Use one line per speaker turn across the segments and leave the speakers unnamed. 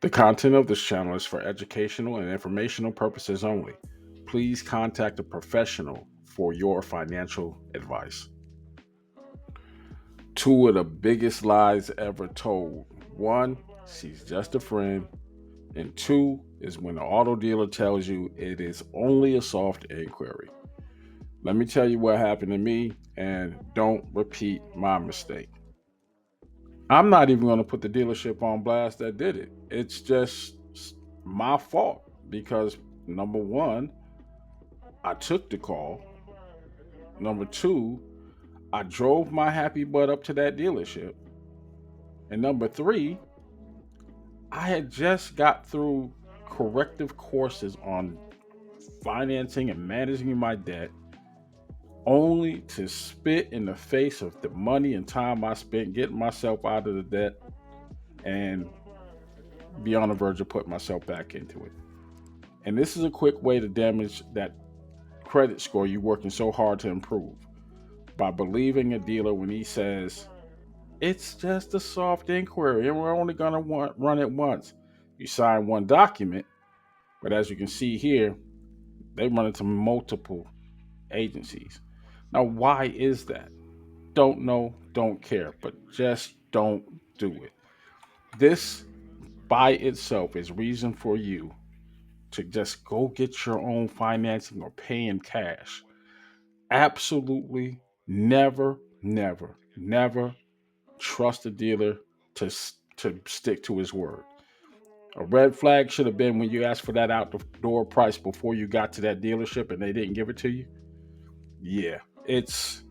The content of this channel is for educational and informational purposes only. Please contact a professional for your financial advice. Two of the biggest lies ever told. One, she's just a friend. And two is when the auto dealer tells you it is only a soft inquiry. Let me tell you what happened to me and don't repeat my mistake. I'm not even going to put the dealership on blast that did it. It's just my fault because number one, I took the call. Number two, I drove my happy butt up to that dealership. And number three, I had just got through corrective courses on financing and managing my debt, only to spit in the face of the money and time I spent getting myself out of the debt and be on the verge of putting myself back into it. And this is a quick way to damage that credit score you're working so hard to improve by believing a dealer when he says, it's just a soft inquiry and we're only going to run it once. You sign one document, but as you can see here, they run into multiple agencies. Now, why is that? Don't know, don't care, but just don't do it. This by itself is reason for you to just go get your own financing or pay in cash. Absolutely never, never, never trust a dealer to stick to his word. A red flag should have been when you asked for that out the door price before you got to that dealership and they didn't give it to you. Yeah, it's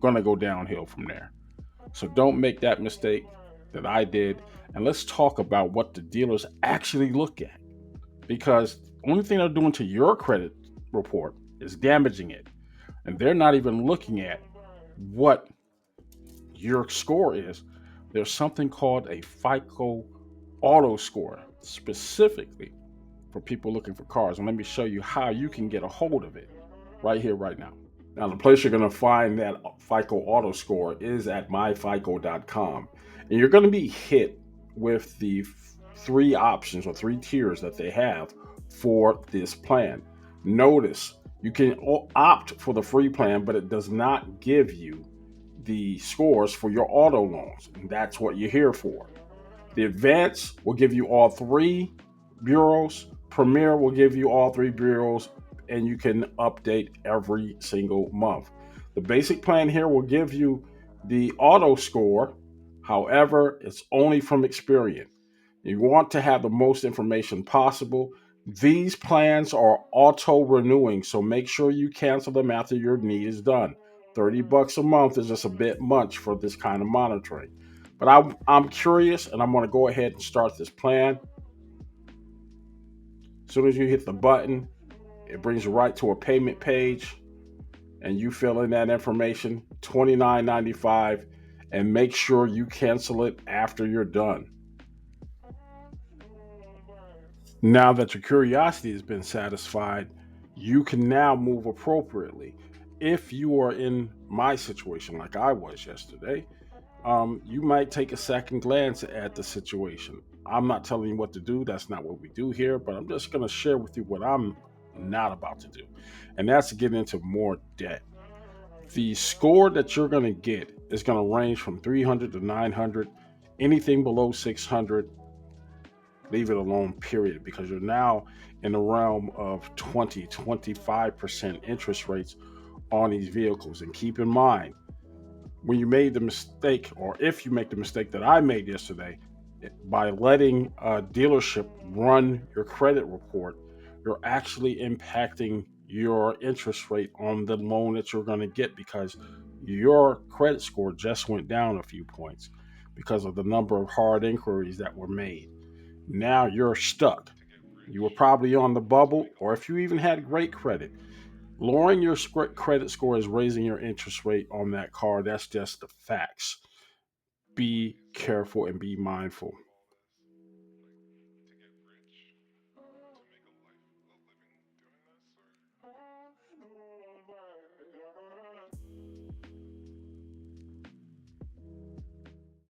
gonna go downhill from there. So don't make that mistake that I did. And let's talk about what the dealers actually look at. Because the only thing they're doing to your credit report is damaging it. And they're not even looking at what your score is. There's something called a FICO Auto Score, specifically for people looking for cars. And let me show you how you can get a hold of it right here, right now. Now, the place you're going to find that FICO Auto Score is at myfico.com. And you're going to be hit with the three options or three tiers that they have for this plan. Notice you can opt for the free plan, but it does not give you the scores for your auto loans. And that's what you're here for. The Advance will give you all three bureaus. Premier will give you all three bureaus, and you can update every single month. The basic plan here will give you the auto score. However, it's only from Experian. You want to have the most information possible. These plans are auto renewing, so make sure you cancel them after your need is done. $30 a month is just a bit much for this kind of monitoring. But I'm curious, and I'm going to go ahead and start this plan. As soon as you hit the button, it brings you right to a payment page, and you fill in that information, $29.95, and make sure you cancel it after you're done. Now that your curiosity has been satisfied, you can now move appropriately. If you are in my situation, like I was yesterday, you might take a second glance at the situation. I'm not telling you what to do. That's not what we do here, but I'm just going to share with you what I'm not about to do. And that's to get into more debt. The score that you're going to get is going to range from 300 to 900. Anything below 600, leave it alone, period, because you're now in the realm of 25% interest rates on these vehicles. And keep in mind, when you made the mistake, or if you make the mistake that I made yesterday, by letting a dealership run your credit report, you're actually impacting your interest rate on the loan that you're going to get, because your credit score just went down a few points because of the number of hard inquiries that were made. Now you're stuck. You were probably on the bubble, or if you even had great credit, lowering your credit score is raising your interest rate on that car. That's just the facts. Be careful and be mindful.